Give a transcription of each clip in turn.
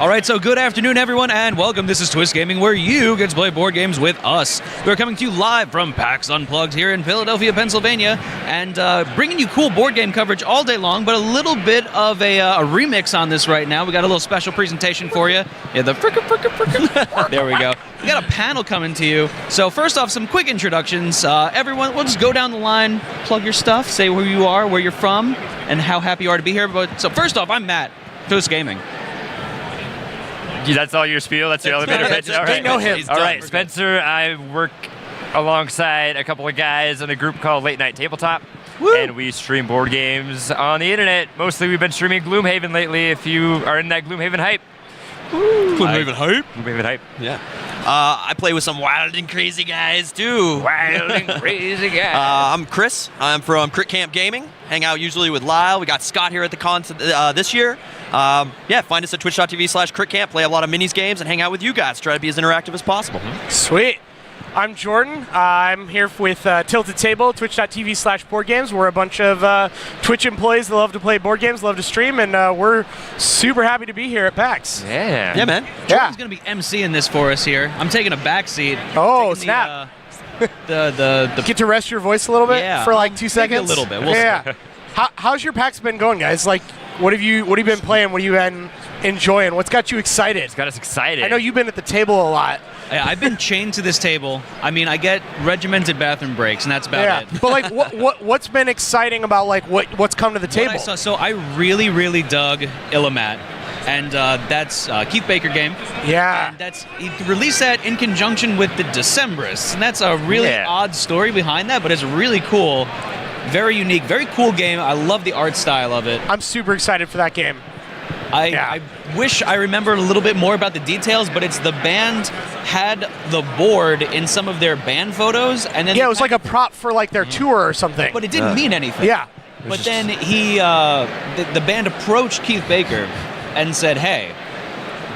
All right, so good afternoon, everyone, and welcome. This is Twist Gaming, where you get to play board games with us. We're coming to you live from PAX Unplugged here in Philadelphia, Pennsylvania, and bringing you cool board game coverage all day long, but a little bit of a remix on this right now. We got a little special presentation for you. Yeah, the fricka. There we go. We got a panel coming to you. So first off, some quick introductions. Everyone, we'll just go down the line, plug your stuff, say who you are, where you're from, and how happy you are to be here. So first off, I'm Matt, Twist Gaming. That's all your spiel? That's your elevator pitch? All right. Know him. All right, Spenser, I work alongside a couple of guys in a group called Night Tabletop. Woo. And we stream board games on the internet. Mostly we've been streaming Gloomhaven lately, if you are in that Gloomhaven hype. Gloomhaven hype? Gloomhaven hype. Yeah. I play with some wild and crazy guys, too. Wild and crazy guys. I'm Chris. I'm from Crit Camp Gaming. Hang out usually with Lyle. We got Scott here at the con this year. Yeah, find us at twitch.tv/critcamp. Play a lot of minis games and hang out with you guys. Try to be as interactive as possible. Sweet. I'm Jordan. I'm here with Tilted Table, twitch.tv/boardgames. We're a bunch of Twitch employees that love to play board games, love to stream, and we're super happy to be here at PAX. Yeah. Yeah, man. Jordan's going to be emceeing this for us here. I'm taking a back seat. Oh, snap. The Get to rest your voice a little bit for like 2 seconds? a little bit. We'll yeah. How's your PAX been going, guys? Like, what have you been playing? What have you been enjoying? What's got you excited? It's got us excited. I know you've been at the table a lot. Yeah, I've been chained to this table. I mean, I get regimented bathroom breaks, and that's about it. But like, what's been exciting about like what's come to the table? So I really dug Illimat, and that's Keith Baker game. Yeah. And he released that in conjunction with the Decemberists, and that's a really odd story behind that, but it's really cool, very unique, very cool game. I love the art style of it. I'm super excited for that game. I wish I remembered a little bit more about the details, but it's the band had the board in some of their band photos, and then it was like a prop for like their tour or something. But it didn't mean anything. Yeah. But then the band approached Keith Baker and said, "Hey,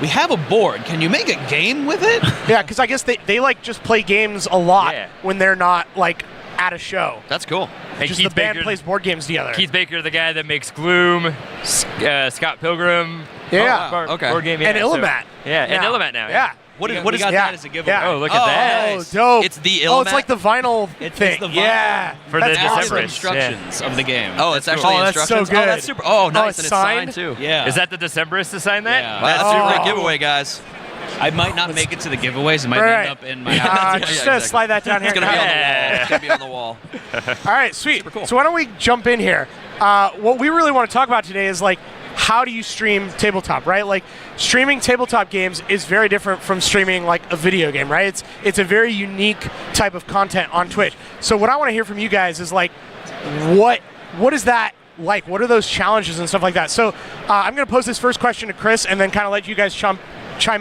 we have a board. Can you make a game with it?" Yeah, because I guess they like just play games a lot when they're not like at a show. That's cool. And Just Keith the band Baker, plays board games together. Keith Baker, the guy that makes Gloom, Scott Pilgrim. Yeah. Board game. And Illimat. And Illimat now. Yeah. What is that that as a giveaway? Yeah. Oh, look at that. Oh, dope. It's the Oh, Illimat? it's like the vinyl thing. It's the vinyl. Yeah. For the That's That's awesome. the Decemberists. instructions of the game. Oh, it's actually Oh, that's instructions? so good. Oh, that's super. Oh, nice. it's And it's signed? signed, too. Yeah. Is that the Decemberists to sign that? Yeah. Wow, that's Oh. a great giveaway, guys. I might not make it to the giveaways. It might Right. end up in my house. Just exactly. slide that down here. It's going to be on the wall. Yeah. It's going to be on the wall. All right, sweet. Super cool. So why don't we jump in here? What we really want to talk about today is like, how do you stream tabletop, right? Like, streaming tabletop games is very different from streaming like a video game, right? It's a very unique type of content on Twitch. So what I want to hear from you guys is like, what is that like? What are those challenges and stuff like that? So I'm going to pose this first question to Chris and then kind of let you guys chime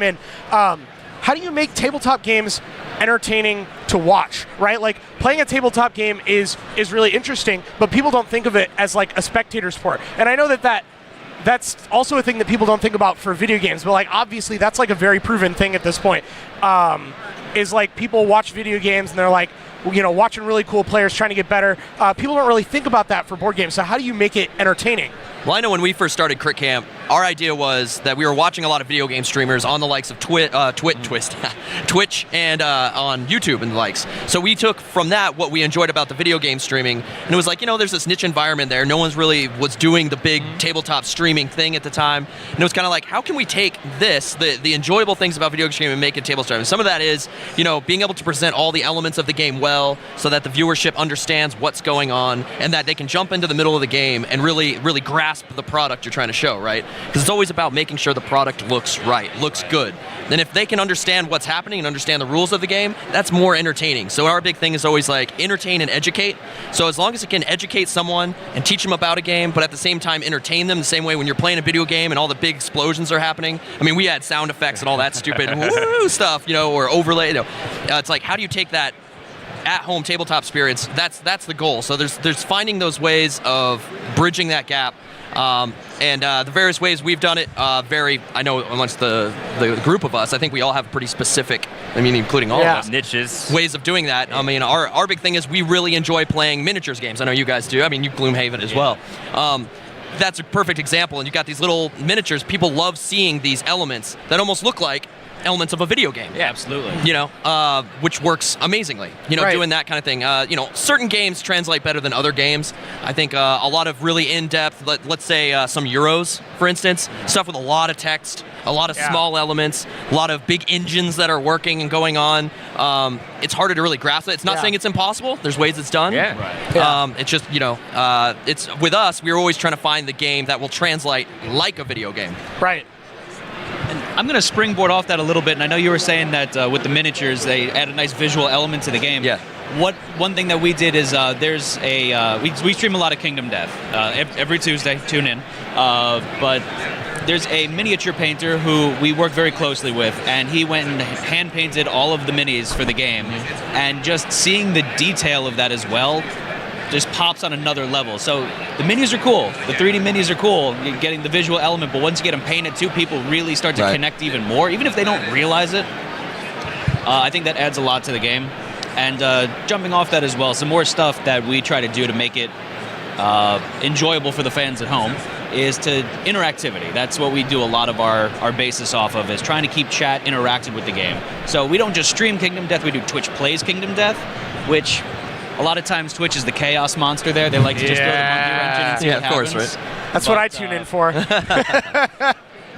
in. How do you make tabletop games entertaining to watch, right? Like, playing a tabletop game is really interesting, but people don't think of it as like a spectator sport. And I know that's also a thing that people don't think about for video games, but like obviously that's like a very proven thing at this point. Is like people watch video games and they're like, you know, watching really cool players trying to get better. People don't really think about that for board games. So how do you make it entertaining? Well, I know when we first started Crit Camp, our idea was that we were watching a lot of video game streamers on the likes of Twitch and on YouTube and the likes. So we took from that what we enjoyed about the video game streaming, and it was like, you know, there's this niche environment there. No one's really was doing the big tabletop streaming thing at the time, and it was kind of like, how can we take this, the enjoyable things about video game streaming, and make it tabletop? And some of that is, you know, being able to present all the elements of the game well, so that the viewership understands what's going on, and that they can jump into the middle of the game and really grasp the product you're trying to show, right? Because it's always about making sure the product looks right, looks good. Then if they can understand what's happening and understand the rules of the game, that's more entertaining. So our big thing is always like entertain and educate. So as long as it can educate someone and teach them about a game, but at the same time entertain them the same way when you're playing a video game and all the big explosions are happening. I mean, we had sound effects and all that stupid woo stuff, you know, or overlay. You know, it's like, how do you take that at-home tabletop experience? That's the goal. So there's finding those ways of bridging that gap. And the various ways we've done it vary. I know amongst the group of us, I think we all have pretty specific, I mean, including all of us, niches, ways of doing that. I mean, our big thing is we really enjoy playing miniatures games. I know you guys do. I mean, you Gloomhaven as well. that's a perfect example. And you got these little miniatures. People love seeing these elements that almost look like elements of a video game. Yeah, absolutely. Which works amazingly. Doing that kind of thing. Certain games translate better than other games. I think a lot of really in-depth, let's say some Euros, for instance, stuff with a lot of text, a lot of small elements, a lot of big engines that are working and going on. It's harder to really grasp it. It's not saying it's impossible. There's ways it's done. Yeah. Right. It's just, it's with us, we're always trying to find the game that will translate like a video game. Right. I'm going to springboard off that a little bit, and I know you were saying that with the miniatures, they add a nice visual element to the game. Yeah. One thing that we did is there's a we stream a lot of Kingdom Death every Tuesday. Tune in, but there's a miniature painter who we work very closely with, and he went and hand painted all of the minis for the game, and just seeing the detail of that as well just pops on another level. So the minis are cool. The 3D minis are cool. You're getting the visual element, but once you get them painted too, people really start to connect even more, even if they don't realize it. I think that adds a lot to the game. And jumping off that as well, some more stuff that we try to do to make it enjoyable for the fans at home is to interactivity. That's what we do a lot of our basis off of, is trying to keep chat interactive with the game. So we don't just stream Kingdom Death, we do Twitch Plays Kingdom Death, which a lot of times Twitch is the chaos monster there. They like to just throw the monkey wrench in and see what happens. Course, right? That's what I tune in for.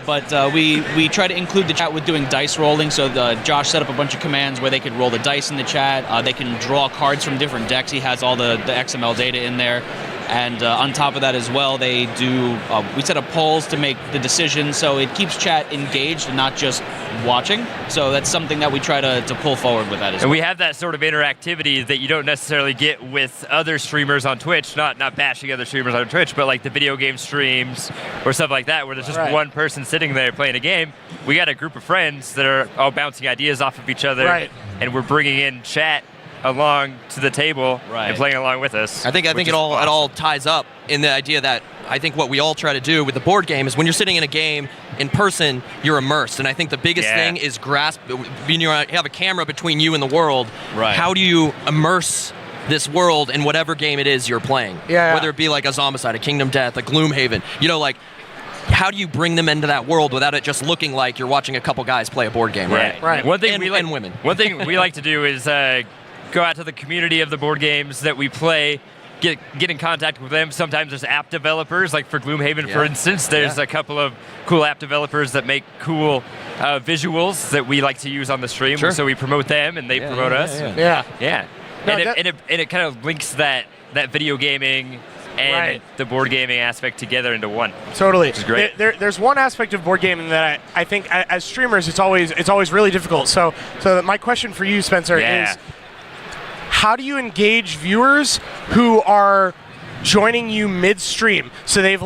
But we try to include the chat with doing dice rolling. So Josh set up a bunch of commands where they could roll the dice in the chat. They can draw cards from different decks. He has all the XML data in there. And on top of that as well, they do. We set up polls to make the decisions, so it keeps chat engaged and not just watching. So that's something that we try to pull forward with that as well. And we have that sort of interactivity that you don't necessarily get with other streamers on Twitch. Not bashing other streamers on Twitch, but like the video game streams or stuff like that, where there's just one person sitting there playing a game. We got a group of friends that are all bouncing ideas off of each other, and we're bringing in chat along to the table and playing along with us. I think it all ties up in the idea that I think what we all try to do with the board game is when you're sitting in a game in person, you're immersed. And I think the biggest thing is grasp. When you have a camera between you and the world, how do you immerse this world in whatever game it is you're playing? Whether it be like a Zombicide, a Kingdom Death, a Gloomhaven, how do you bring them into that world without it just looking like you're watching a couple guys play a board game? Right. One thing and women. One thing we like to do is go out to the community of the board games that we play, get in contact with them. Sometimes there's app developers, like for Gloomhaven, for instance. There's a couple of cool app developers that make cool visuals that we like to use on the stream. So we promote them, and they promote us. And it kind of links that video gaming and the board gaming aspect together into one. Totally. Which is great. There's one aspect of board gaming that I think as streamers it's always really difficult. So my question for you, Spenser, is how do you engage viewers who are joining you midstream? So they've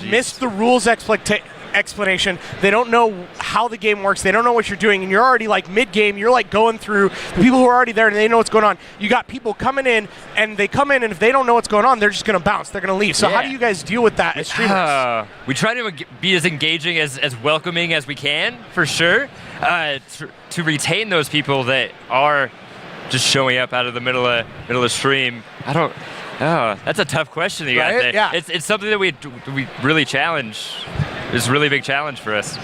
missed the rules explanation. They don't know how the game works. They don't know what you're doing, and you're already mid-game. You're going through the people who are already there, and they know what's going on. You got people coming in, and they come in, and if they don't know what's going on, they're just going to bounce. They're going to leave. So how do you guys deal with that as streamers? We try to be as engaging, as welcoming as we can, for sure, to retain those people that are just showing up out of the middle of stream. That's a tough question that you got there. Yeah. It's something that we really challenge. It's a really big challenge for us.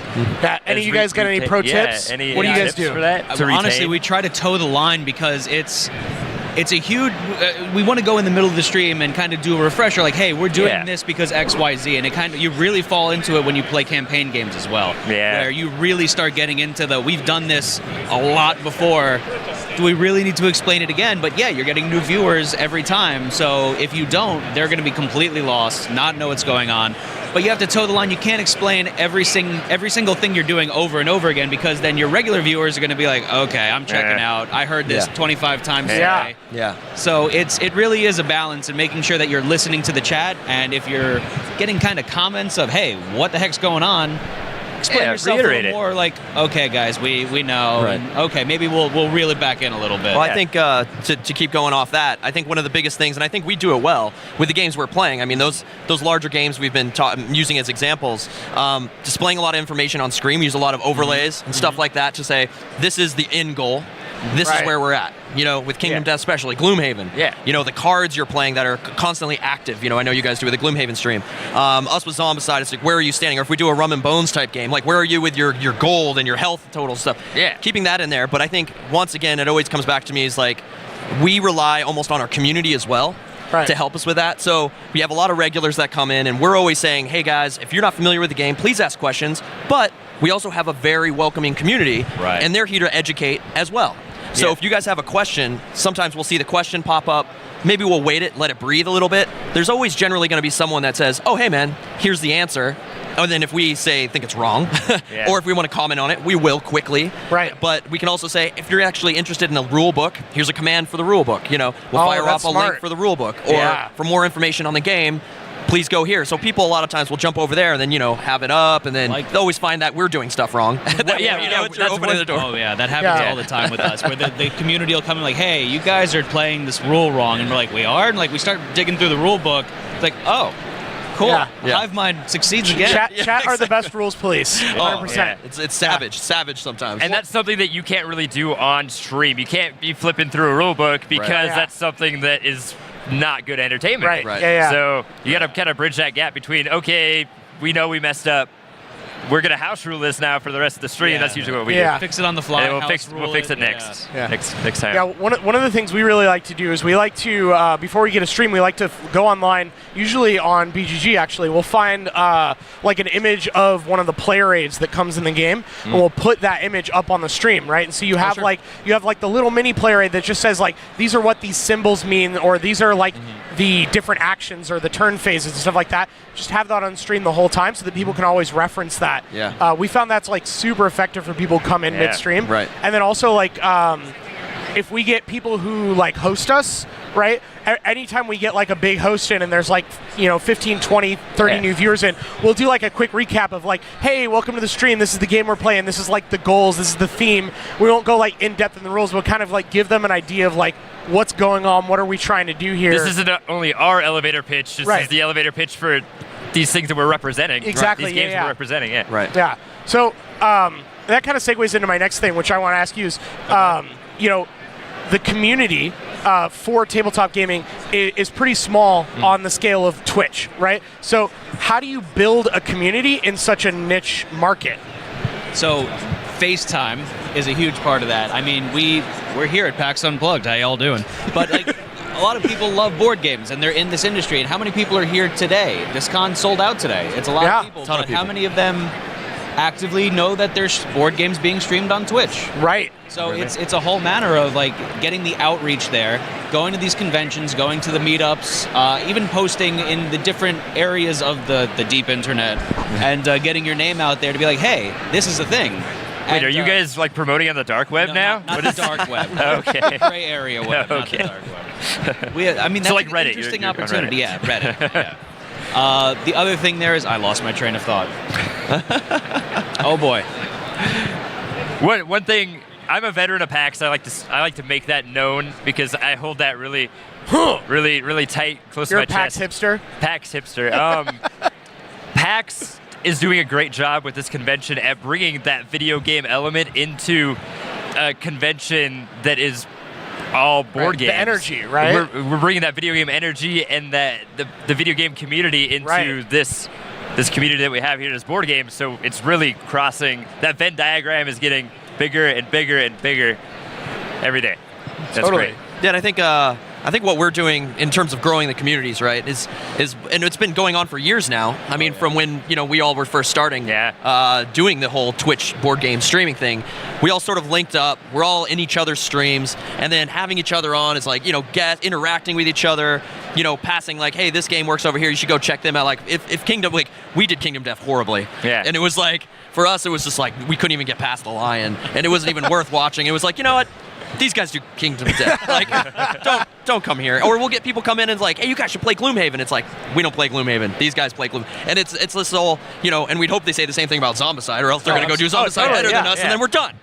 Any of you guys got any pro tips? What do you guys do for that? Honestly, we try to toe the line because it's a huge. We want to go in the middle of the stream and kind of do a refresher, like, hey, we're doing this because X, Y, Z, and you really fall into it when you play campaign games as well. Where you really start getting into we've done this a lot before. Do we really need to explain it again? But you're getting new viewers every time. So if you don't, they're going to be completely lost, not know what's going on. But you have to toe the line. You can't explain every single thing you're doing over and over again, because then your regular viewers are going to be like, okay, I'm checking out. I heard this 25 times today. So it really is a balance in making sure that you're listening to the chat, and if you're getting kind of comments of, hey, what the heck's going on? Explain yourself a little more, okay, guys, we know, and okay, maybe we'll reel it back in a little bit. Well, I think to keep going off that, I think one of the biggest things, and I think we do it well with the games we're playing. I mean, those larger games we've been using as examples, displaying a lot of information on screen. We use a lot of overlays and stuff like that to say, this is the end goal. This is where we're at. with Kingdom Death especially, Gloomhaven. Yeah. The cards you're playing that are constantly active. I know you guys do with the Gloomhaven stream. Us with Zombicide, it's like, where are you standing? Or if we do a Rum and Bones type game, like, where are you with your gold and your health total stuff? Yeah. Keeping that in there. But I think, once again, it always comes back to me is like, we rely almost on our community as well. Right. To help us with that. So we have a lot of regulars that come in, and we're always saying, hey guys, if you're not familiar with the game, please ask questions. But we also have a very welcoming community, Right. and they're here to educate as well. So if you guys have a question, sometimes we'll see the question pop up. Maybe we'll wait it, let it breathe a little bit. There's always generally going to be someone that says, oh, hey man, here's the answer. And then if we think it's wrong, or if we want to comment on it, we will quickly. Right. But we can also say, if you're actually interested in a rule book, here's a command for the rule book. We'll fire that's off a smart. link for the rule book. Or for more information on the game, please go here. So people a lot of times will jump over there and then, have it up, and then they'll always find that we're doing stuff wrong. That's opening the door. Oh yeah, that happens all the time with us, where the community will come in like, hey, you guys are playing this rule wrong, and we're like, we are, and like we start digging through the rule book. It's like, oh, cool. Yeah. Hive Mind succeeds again. Chat are the best rules police. 100%. yeah. It's savage sometimes. And that's something that you can't really do on stream. You can't be flipping through a rule book because that's something that is not good entertainment. Right. Yeah. So you got to kind of bridge that gap between, okay, we know we messed up. We're going to house rule this now for the rest of the stream. Yeah. That's usually what we Yeah. do. Fix it on the fly. And we'll house fix it rule next. Yeah. Next time. Yeah, one of the things we really like to do is we like to, before we get a stream, we like to go online, usually on BGG actually. We'll find like an image of one of the player aids that comes in the game, and we'll put that image up on the stream, right? And so you have like the little mini player aid that just says like, these are what these symbols mean, or these are like the different actions or the turn phases and stuff like that. Just have that on stream the whole time so that people can always reference that. Yeah. We found that's like super effective for people who come in midstream. Right. And then also like if we get people who like host us, right? Anytime we get like a big host in and there's like, 15, 20, 30 new viewers in, we'll do like a quick recap of like, hey, welcome to the stream. This is the game we're playing. This is like the goals. This is the theme. We won't go like in depth in the rules. We'll kind of like give them an idea of like what's going on. What are we trying to do here? This isn't only our elevator pitch. This is the elevator pitch for these things that we're representing. Exactly. These games that we're representing. Yeah. Right. Yeah. So that kind of segues into my next thing, which I want to ask you is, the community for tabletop gaming is pretty small on the scale of Twitch, right? So how do you build a community in such a niche market? So FaceTime is a huge part of that. I mean, we're here at PAX Unplugged. How y'all doing? But like, a lot of people love board games, and they're in this industry. And how many people are here today? This con sold out today. It's a lot of people. Ton of but how people. many of them actively know that there's board games being streamed on Twitch? Right. So it's a whole manner of like getting the outreach there, going to these conventions, going to the meetups, even posting in the different areas of the deep internet, and getting your name out there to be like, hey, this is a thing. Wait, are you guys like promoting on the dark web now? Not the dark web. Okay. Gray area web, not the Okay. dark web. That's So like an Reddit, interesting you're on opportunity. Reddit. Yeah, Reddit. Yeah. The other thing there is I lost my train of thought. Oh boy. One thing, I'm a veteran of PAX. I like to make that known because I hold that really tight, close You're to my a PAX chest. hipster? PAX hipster. PAX is doing a great job with this convention at bringing that video game element into a convention that is all board games. The energy, right? We're bringing that video game energy and that the video game community into this community that we have here as board games. So it's really crossing. That Venn diagram is getting bigger and bigger and bigger every day. That's great. Yeah, and I think what we're doing in terms of growing the communities, right, is and it's been going on for years now. I mean, from when we all were first starting, doing the whole Twitch board game streaming thing, we all sort of linked up. We're all in each other's streams, and then having each other on is like interacting with each other. Passing like, hey, this game works over here. You should go check them out. Like if Kingdom, like we did Kingdom Death horribly, and it was like for us, it was just like we couldn't even get past the lion, and it wasn't even worth watching. It was like, you know what? These guys do Kingdom Death. Like, don't come here. Or we'll get people come in and it's like, hey, you guys should play Gloomhaven. It's like, we don't play Gloomhaven. These guys play Gloomhaven. And it's this whole, and we'd hope they say the same thing about Zombicide, or else they're going to go do Zombicide better than us, and then we're done.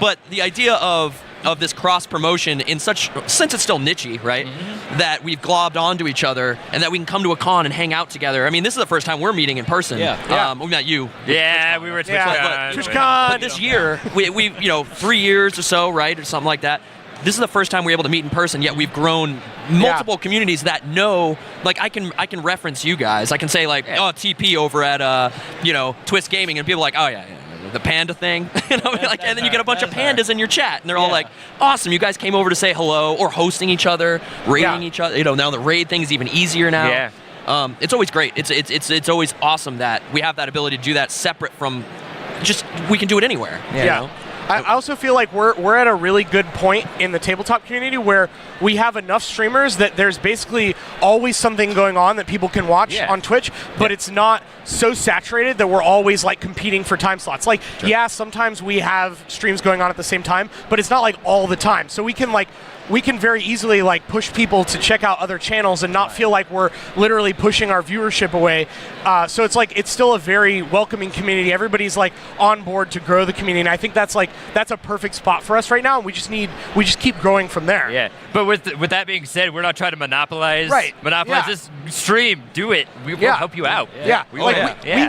But the idea of this cross promotion since it's still niche-y, right? That we've globbed onto each other and that we can come to a con and hang out together. I mean, this is the first time we're meeting in person. Well, not you. Yeah, we were at TwitchCon. TwitchCon. But this year, we 3 years or so, right, or something like that. this is the first time we're able to meet in person, yet we've grown multiple communities that know, like I can reference you guys. I can say like, oh, TP over at Twist Gaming, and people are like, oh yeah, the panda thing, and then you get a bunch of pandas in your chat, and they're all like, awesome, you guys came over to say hello, or hosting each other, raiding each other. Now the raid thing is even easier now. Yeah. It's always great. It's always awesome that we have that ability to do that separate from just we can do it anywhere. Yeah. I also feel like we're at a really good point in the tabletop community where we have enough streamers that there's basically always something going on that people can watch on Twitch, but it's not so saturated that we're always like competing for time slots. Like, sometimes we have streams going on at the same time, but it's not like all the time. So we can very easily like push people to check out other channels and not feel like we're literally pushing our viewership away. So it's like it's still a very welcoming community. Everybody's like on board to grow the community, and I think that's a perfect spot for us right now. And we just keep growing from there. Yeah, but with that being said, we're not trying to monopolize this stream. Do it. We'll help you out.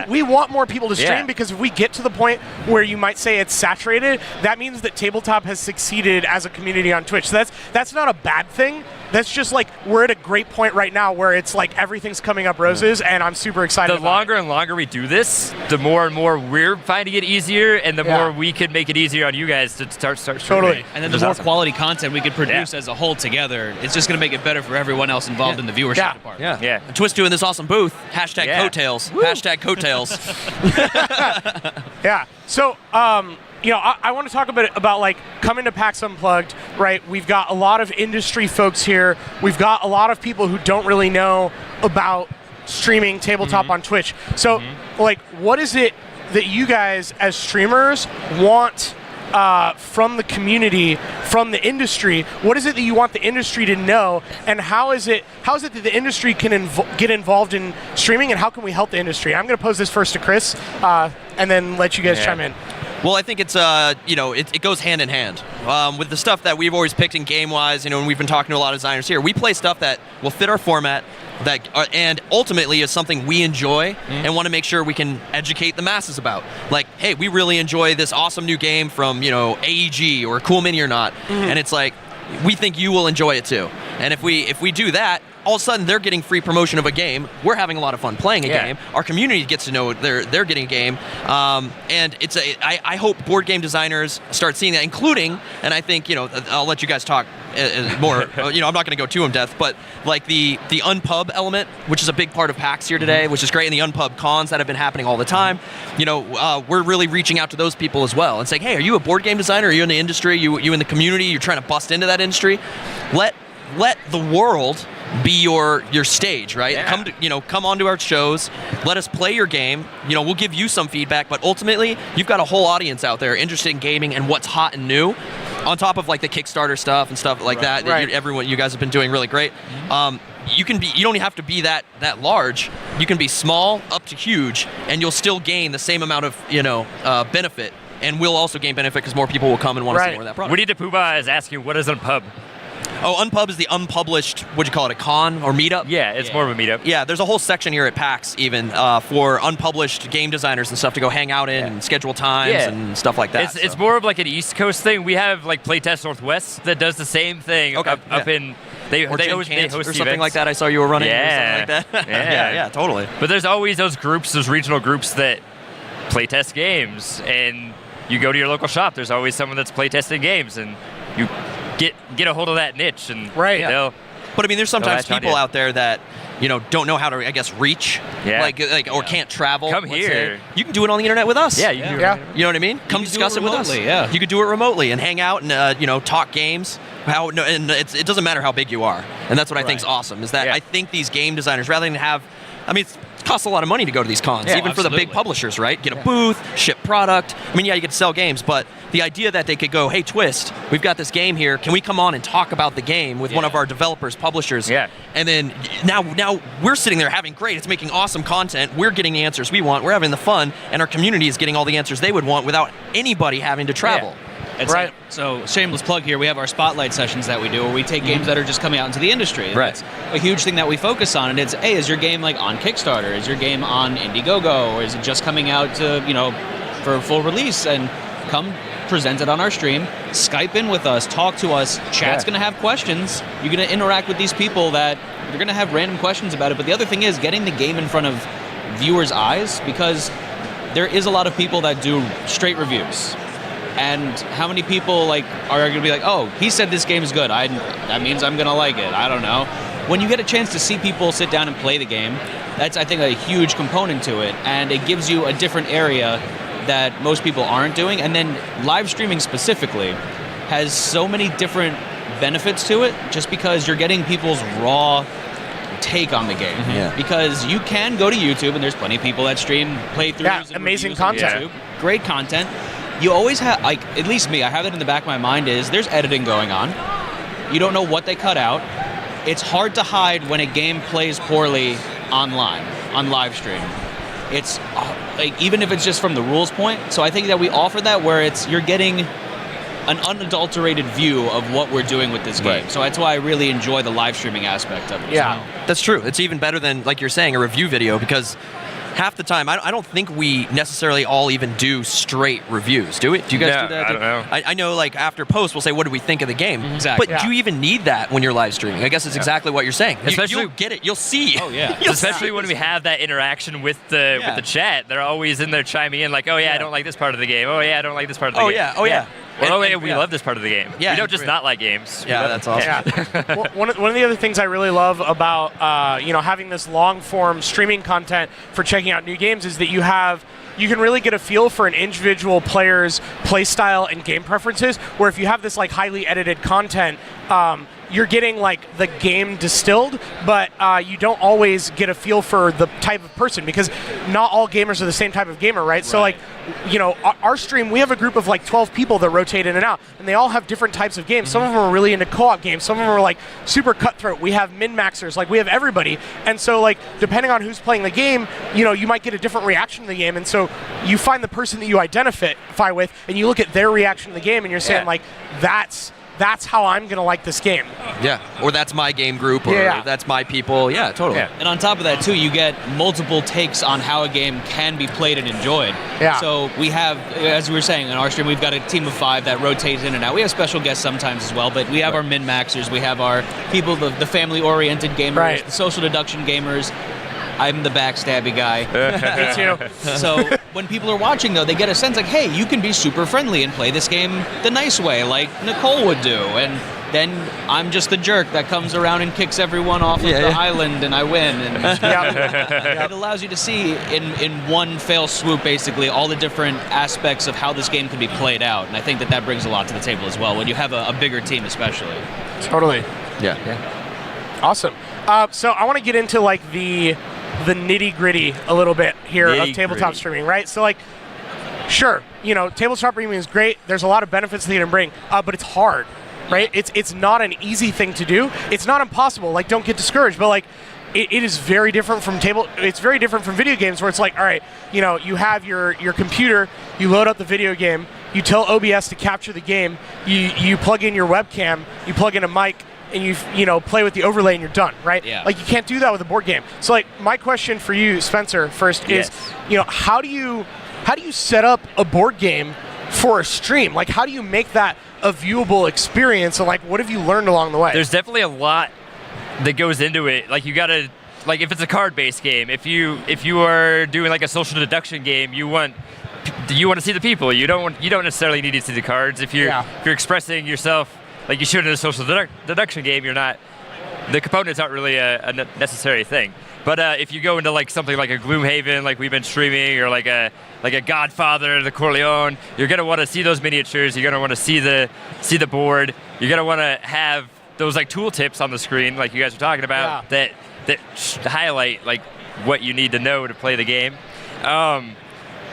We want more people to stream because if we get to the point where you might say it's saturated, that means that tabletop has succeeded as a community on Twitch. So that's not a bad thing. That's just like we're at a great point right now where it's like everything's coming up roses, and I'm super excited. The longer and longer we do this, the more and more we're finding it easier, and the more we can make it easier on you guys to start streaming. Totally. And then the more quality content we could produce as a whole together, it's just going to make it better for everyone else involved in the viewership department. Yeah. Twist doing this awesome booth. Hashtag coattails. Hashtag coattails. So, I want to talk a bit about like coming to PAX Unplugged, right? We've got a lot of industry folks here. We've got a lot of people who don't really know about streaming tabletop on Twitch. So, like, what is it that you guys as streamers want from the community, from the industry? What is it that you want the industry to know, and how is it that the industry can get involved in streaming, and how can we help the industry? I'm going to pose this first to Chris, and then let you guys chime in. Well, I think it's it goes hand in hand with the stuff that we've always picked in game-wise. And we've been talking to a lot of designers here. We play stuff that will fit our format, and ultimately is something we enjoy and want to make sure we can educate the masses about. Like, hey, we really enjoy this awesome new game from AEG or Cool Mini or Not, and it's like we think you will enjoy it too. And if we do that, all of a sudden they're getting free promotion of a game. We're having a lot of fun playing a game. Our community gets to know they're getting a game, and I hope board game designers start seeing that, including, and I think I'll let you guys talk more. I'm not going to go too in depth, but like the Unpub element, which is a big part of PAX here today, which is great, and the Unpub cons that have been happening all the time. We're really reaching out to those people as well and saying, hey, are you a board game designer? Are you in the industry? You in the community? You're trying to bust into that industry? Let the world be your stage, right? Come onto our shows, let us play your game. We'll give you some feedback, but ultimately you've got a whole audience out there interested in gaming and what's hot and new, on top of like the Kickstarter stuff and stuff like that. Everyone, you guys have been doing really great. You don't have to be that large. You can be small up to huge, and you'll still gain the same amount of benefit, and we'll also gain benefit because more people will come and want to see more of that product. Winnie the Pooh is asking, what is Unpub? Oh, Unpub is the unpublished, what'd you call it, a con or meetup? Yeah, it's more of a meetup. Yeah, there's a whole section here at PAX even for unpublished game designers and stuff to go hang out in and schedule times and stuff like that. It's more of like an East Coast thing. We have like Playtest Northwest that does the same thing up in... They host something events. like that. I saw you were running or something like that. Yeah, totally. But there's always those regional groups that playtest games, and you go to your local shop, there's always someone that's playtesting games, and you get a hold of that niche, and they'll... But I mean, there's sometimes people out there that don't know how to, I guess, reach, or can't travel. Come here. You can do it on the internet with us. Yeah, you can do it. You know what I mean? Come discuss it with us. Yeah. You could do it remotely and hang out and talk games. It doesn't matter how big you are, and that's what I think is awesome. Is that I think these game designers, rather than have, it costs a lot of money to go to these cons, even for the big publishers, right? Get a booth, ship product. You get to sell games, but the idea that they could go, hey, Twist, we've got this game here. Can we come on and talk about the game with one of our developers, publishers? Yeah. And then now we're sitting there having great. It's making awesome content. We're getting the answers we want. We're having the fun, and our community is getting all the answers they would want without anybody having to travel. Yeah. So shameless plug here, we have our spotlight sessions that we do where we take games that are just coming out into the industry. That's a huge thing that we focus on, and it's, hey, is your game like on Kickstarter? Is your game on Indiegogo? Or is it just coming out to, for full release? And come present it on our stream, Skype in with us, talk to us. Chat's going to have questions. You're going to interact with these people that you're going to have random questions about it. But the other thing is getting the game in front of viewers' eyes, because there is a lot of people that do straight reviews. And how many people like are going to be like, oh, he said this game is good. That means I'm going to like it. I don't know. When you get a chance to see people sit down and play the game, that's, I think, a huge component to it. And it gives you a different area that most people aren't doing. And then live streaming specifically has so many different benefits to it, just because you're getting people's raw take on the game. Yeah. Because you can go to YouTube, and there's plenty of people that stream playthroughs. And amazing reviews on content. YouTube. Great content. You always have, like, at least me, I have it in the back of my mind, is there's editing going on. You don't know what they cut out. It's hard to hide when a game plays poorly online, on live stream. It's like, even if it's just from the rules point. So I think that we offer that where you're getting an unadulterated view of what we're doing with this game. Right. So that's why I really enjoy the live streaming aspect of it. Yeah. That's true. It's even better than, like you're saying, a review video, because half the time, I don't think we necessarily all even do straight reviews, do we? Do you guys do that? I don't know. I know, like, after post, we'll say, what do we think of the game? Exactly. But do you even need that when you're live streaming? I guess it's exactly what you're saying. Especially- You'll get it. You'll see. Oh, yeah. You'll Especially see. when we have that interaction with the chat. They're always in there chiming in like, oh yeah, I don't like this part of the game. Oh yeah, I don't like this part of the game. Oh, yeah. Or, oh yeah, And- we love this part of the game. Yeah. We don't just not like games. Yeah, that's awesome. Yeah. Well, one of the other things I really love about having this long form streaming content for checking out new games is that you can really get a feel for an individual player's play style and game preferences, where if you have this like highly edited content, you're getting like the game distilled, but you don't always get a feel for the type of person, because not all gamers are the same type of gamer, right? So like, our stream, we have a group of like 12 people that rotate in and out, and they all have different types of games. Some of them are really into co-op games. Some of them are like super cutthroat. We have min-maxers, like we have everybody. And so like, depending on who's playing the game, you might get a different reaction to the game. And so you find the person that you identify with, and you look at their reaction to the game, and you're saying like, that's how I'm going to like this game. Yeah. Or that's my game group, or that's my people. Yeah, totally. Yeah. And on top of that, too, you get multiple takes on how a game can be played and enjoyed. Yeah. So we have, as we were saying, in our stream, we've got a team of 5 that rotates in and out. We have special guests sometimes as well, but we have our min-maxers, we have our people, the family-oriented gamers, the social deduction gamers. I'm the backstabby guy. Me too. So when people are watching, though, they get a sense like, hey, you can be super friendly and play this game the nice way, like Nicole would do. And then I'm just the jerk that comes around and kicks everyone off of the island, and I win. And it allows you to see in one fell swoop, basically, all the different aspects of how this game can be played out. And I think that brings a lot to the table as well, when you have a bigger team especially. Totally. Yeah. Awesome. So I want to get into like the nitty-gritty a little bit here of tabletop streaming, right? So like, sure, tabletop streaming is great. There's a lot of benefits that it can bring, but it's hard, right? It's not an easy thing to do. It's not impossible. Like, don't get discouraged, but like, it is very different from it's very different from video games, where it's like, all right, you have your computer, you load up the video game, you tell OBS to capture the game, you plug in your webcam, you plug in a mic, and you play with the overlay and you're done, right? Yeah. Like, you can't do that with a board game. So like, my question for you, Spenser, first is, how do you set up a board game for a stream? Like, how do you make that a viewable experience? And like, what have you learned along the way? There's definitely a lot that goes into it. Like, you gotta, like, if it's a card-based game, if you are doing like a social deduction game, you want to see the people. You don't necessarily need to see the cards. If you're expressing yourself like you should in a social deduction game, the components aren't really a necessary thing. But if you go into like something like a Gloomhaven, like we've been streaming, or like a Godfather, the Corleone, you're gonna want to see those miniatures. You're gonna want to see the board. You're gonna want to have those like tooltips on the screen, like you guys were talking about, that highlight like what you need to know to play the game.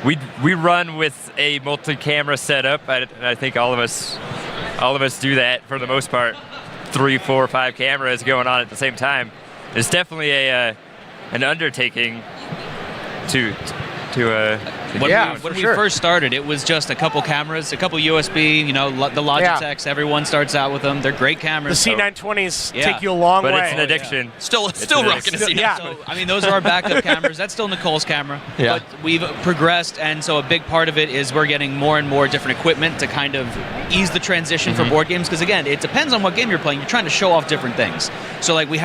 We run with a multi-camera setup. I think all of us do that for the most part. 3, 4, 5 cameras going on at the same time. It's definitely an undertaking to When we first started, it was just a couple cameras, a couple USB, the Logitechs. Everyone starts out with them. They're great cameras. The C920s take you a long way. But it's an addiction. Still rocking a C920. Yeah. So, I mean, those are our backup cameras. That's still Nicole's camera. Yeah. But we've progressed, and so a big part of it is we're getting more and more different equipment to kind of ease the transition for board games. Because again, it depends on what game you're playing. You're trying to show off different things. So like we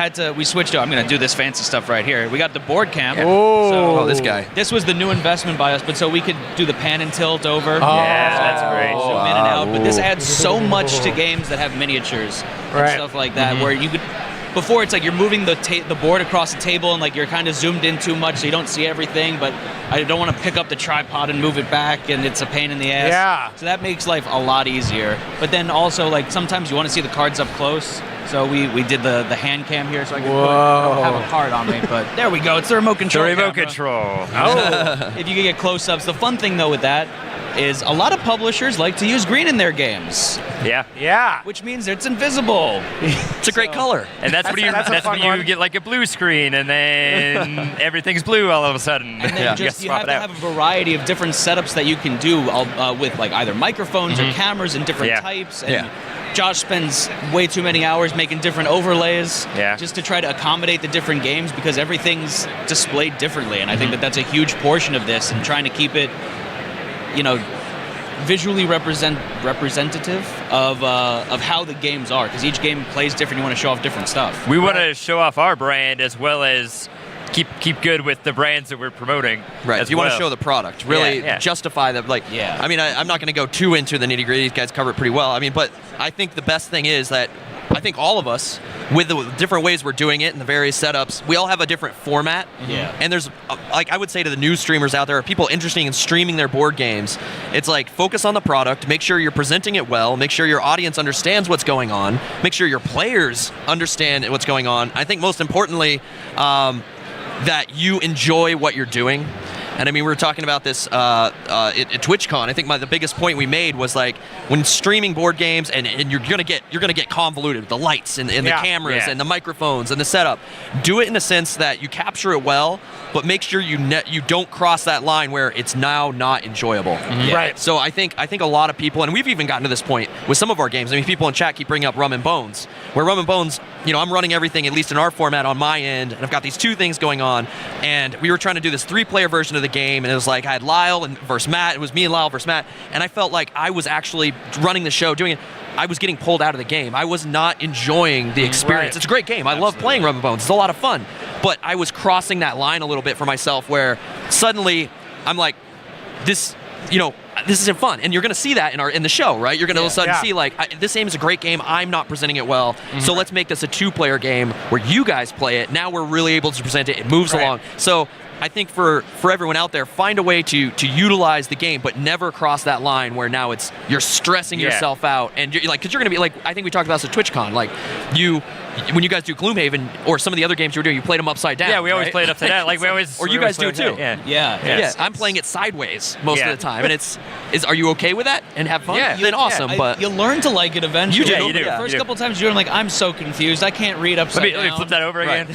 switched to, I'm going to do this fancy stuff right here. We got the board cam. Oh, this guy. This was the new investment by us, but so we could do the pan and tilt over. Yeah, that's great. Zoom in and out. But this adds so much to games that have miniatures and stuff like that, where you could. Before it's like you're moving the board across the table and like you're kind of zoomed in too much, so you don't see everything. But I don't want to pick up the tripod and move it back, and it's a pain in the ass. Yeah. So that makes life a lot easier. But then also like sometimes you want to see the cards up close. So we did the hand cam here, so I can I don't have a card on me, but there we go. It's the remote control. The remote camera. control. Oh. If you can get close-ups. The fun thing though with that is a lot of publishers like to use green in their games, Yeah. which means it's invisible. It's a great color. And that's when you get like a blue screen, and then everything's blue all of a sudden. And then you have to have a variety of different setups that you can do with like either microphones or cameras in different types. And Josh spends way too many hours making different overlays just to try to accommodate the different games because everything's displayed differently. And I think that's a huge portion of this and trying to keep it, visually representative of how the games are, because each game plays different. You want to show off different stuff. We want to show off our brand as well as keep good with the brands that we're promoting. Right. As you well. want to show the product, really justify the I mean, I'm not going to go too into the nitty gritty. These guys cover it pretty well. I mean, but I think the best thing is that I think all of us, with the different ways we're doing it and the various setups, we all have a different format. Yeah. And there's, like I would say to the new streamers out there, people interested in streaming their board games, it's like focus on the product, make sure you're presenting it well, make sure your audience understands what's going on, make sure your players understand what's going on. I think most importantly, that you enjoy what you're doing. And I mean, we were talking about this at TwitchCon. I think the biggest point we made was like when streaming board games, and you're gonna get convoluted with the lights and the cameras and the microphones and the setup. Do it in a sense that you capture it well, but make sure you don't cross that line where it's now not enjoyable. Right. So I think a lot of people, and we've even gotten to this point with some of our games. I mean, people in chat keep bringing up Rum and Bones, where Rum and Bones, I'm running everything at least in our format on my end, and I've got these two things going on, and we were trying to do this 3-player version of the game, and it was like I had Lyle versus Matt. It was me and Lyle versus Matt, and I felt like I was actually running the show, doing it. I was getting pulled out of the game. I was not enjoying the experience. It's a great game. I love playing Rum and Bones. It's a lot of fun. But I was crossing that line a little bit for myself where suddenly I'm like, this isn't fun. And you're going to see that in the show, right? You're going to all of a sudden see like, this game is a great game. I'm not presenting it well. So let's make this a 2-player game where you guys play it. Now we're really able to present it. It moves along. So I think for everyone out there, find a way to utilize the game, but never cross that line where now you're stressing yourself out, and you're like, because you're gonna be like, I think we talked about this at TwitchCon, like when you guys do Gloomhaven or some of the other games you were doing, you played them upside down. Yeah, we always right? play it upside down. Like we always, or you guys do too. Yeah. I'm playing it sideways most of the time, and are you okay with that and have fun? Yeah. Then awesome. But you learn to like it eventually. You do. The first couple times you're like, I'm so confused. I can't read upside down. Let me flip that over again.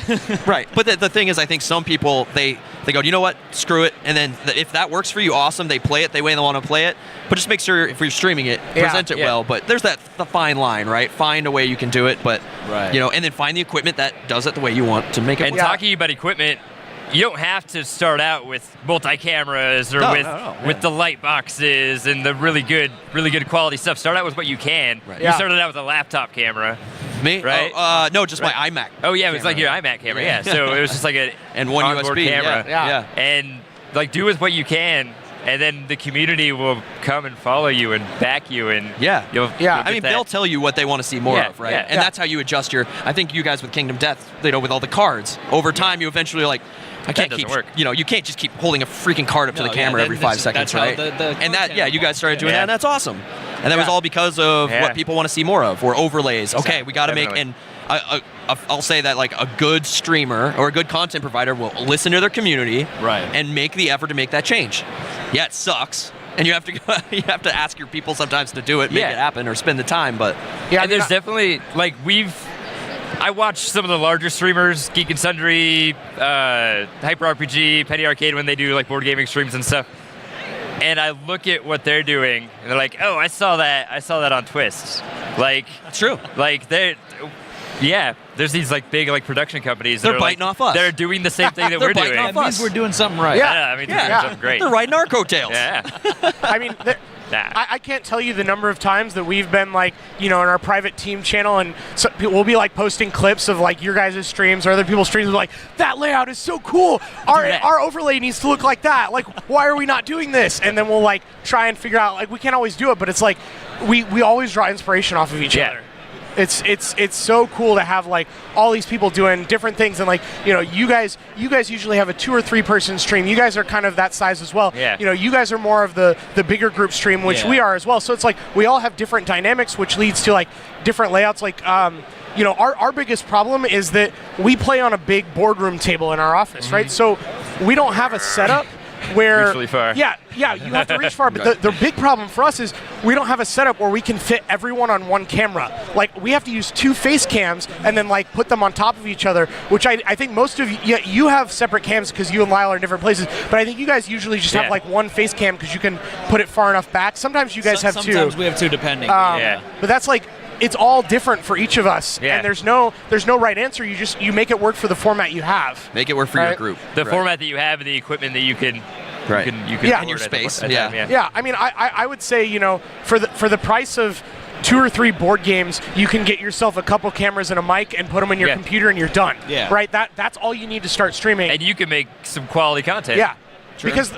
Right. But the thing is, I think some people they go, you know what, screw it, and then if that works for you, awesome. They play it the way they want to play it. But just make sure if you're streaming it, present it well. But there's the fine line, right? Find a way you can do it, but and then find the equipment that does it the way you want to make it. And talking about equipment, you don't have to start out with multi-cameras or with the light boxes and the really good quality stuff. Start out with what you can. Right. You started out with a laptop camera. Me? Right? No, just my iMac. Oh yeah, it was like your iMac camera. Yeah. So it was just like and one onboard USB camera. Yeah. And like do with what you can. And then the community will come and follow you and back you, and you'll I mean, they'll tell you what they want to see more of, right? And that's how you adjust I think you guys with Kingdom Death, with all the cards, over time you eventually like, I can't keep work. You can't just keep holding a freaking card up to the camera every 5 seconds, right? And that you guys started doing that, and that's awesome. And that was all because of what people want to see more of, or overlays. Exactly. Okay, we got to make and. I'll say that like a good streamer or a good content provider will listen to their community and make the effort to make that change. Yeah, it sucks, and you have to ask your people sometimes to do it, make it happen, or spend the time. But and there's definitely like I watch some of the larger streamers, Geek and Sundry, Hyper RPG, Penny Arcade, when they do like board gaming streams and stuff. and I look at what they're doing, and they're like, "Oh, I saw that on Twist." Like, That's true. like there's these like big like production companies that They're are biting like, off us. They're doing the same thing that They're we're biting doing. off That means us. we're doing something right. Yeah, I mean, they're doing something great. They're riding our coattails. Yeah. I mean, I can't tell you the number of times that we've been like, in our private team channel, and so we'll be like posting clips of like your guys' streams or other people's streams. We're like, that layout is so cool. Our overlay needs to look like that. Like, why are we not doing this? And then we'll like try and figure out, like, we can't always do it, but it's like we always draw inspiration off of each other. It's so cool to have like all these people doing different things, and like you guys usually have a 2 or 3 person stream. You guys are kind of that size as well. Yeah. You guys are more of the bigger group stream, which we are as well. So it's like we all have different dynamics, which leads to like different layouts. Like our biggest problem is that we play on a big boardroom table in our office, right? So we don't have a setup where Reach really far. Yeah, you have to reach far. But the big problem for us is we don't have a setup where we can fit everyone on one camera. Like, we have to use 2 face cams and then like put them on top of each other, which I think most of you have separate cams because you and Lyle are in different places. But I think you guys usually just have like one face cam because you can put it far enough back. Sometimes you guys have 2. Sometimes we have 2 depending. Yeah. But that's like, it's all different for each of us, and there's no right answer. You make it work for the format you have. Make it work for your group. The format that you have and the equipment that you can Right. you can Yeah. afford And your at space. the Yeah. time, Yeah, I mean, I would say, for the price of 2 or 3 board games, you can get yourself a couple cameras and a mic and put them in your computer, and you're done. Yeah. Right. That's all you need to start streaming. And you can make some quality content. Yeah. Because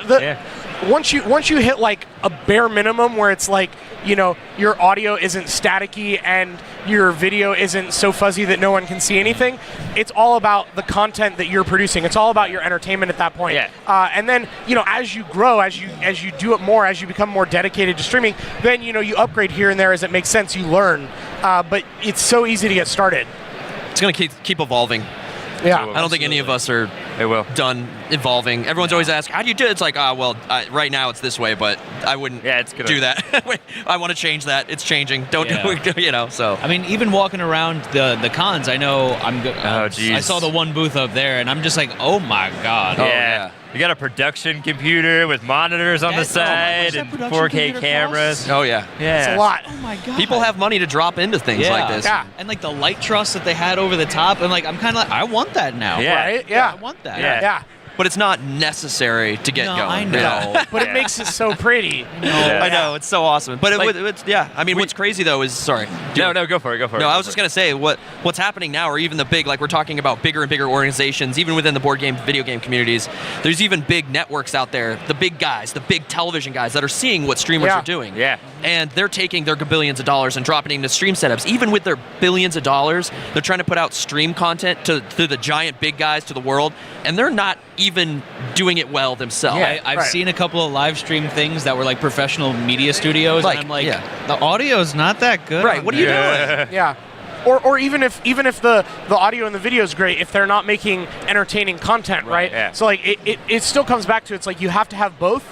once you hit like a bare minimum where it's like, your audio isn't staticky and your video isn't so fuzzy that no one can see anything, it's all about the content that you're producing. It's all about your entertainment at that point. Yeah. And then, as you grow, as you do it more, as you become more dedicated to streaming, then, you upgrade here and there as it makes sense. You learn. But it's so easy to get started. It's going to keep evolving. Yeah. I don't think any of us are It will. done evolving. Everyone's always asked, how do you do it? It's like, right now it's this way, but I wouldn't do that. Wait, I want to change that. It's changing. Don't do it, so. I mean, even walking around the cons, I know Oh, geez. I saw the one booth up there, and I'm just like, oh my god. Yeah. You got a production computer with monitors on the side and 4K cameras. Oh, yeah. Yeah. It's a lot. Oh my god. People have money to drop into things like this. Yeah. And like the light truss that they had over the top, and like I'm kind of like, I want that now. Yeah. Right? Yeah. I want that. Yeah. But it's not necessary to get No, going. I know. Yeah. But it makes it so pretty. I know, it's so awesome. But Like- I mean, what's crazy though is, sorry. No, go for it. No, I was just going to say, what's happening now, or even the big, like we're talking about bigger and bigger organizations, even within the board game, video game communities, there's even big networks out there, the big guys, the big television guys that are seeing what streamers are doing. Yeah. And they're taking their billions of dollars and dropping it into stream setups. Even with their billions of dollars, they're trying to put out stream content to the giant big guys to the world, and they're not even doing it well themselves. Yeah, I've seen a couple of live stream things that were like professional media studios, and I'm like, the audio's not that good. Right, on what are you there. doing? Yeah. Or even if the audio and the video is great, if they're not making entertaining content, right? Yeah. So like it still comes back to, it's like you have to have both,